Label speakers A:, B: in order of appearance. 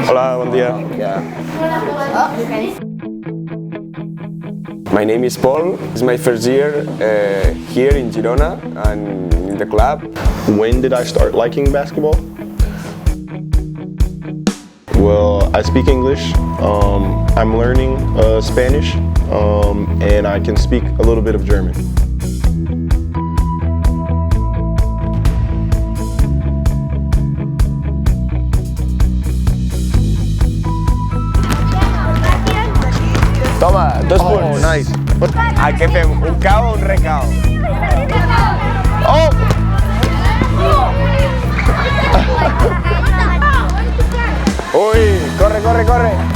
A: Hola, buen día. My name is Paul. It's my first year here in Girona and in the club.
B: When did I start liking basketball? Well, I speak English. I'm learning Spanish, and I can speak a little bit of German.
A: Toma, 2 punts.
B: Oh, nice.
A: A què fem? Un cau o un recau? Oh! Ui, corre, corre, corre!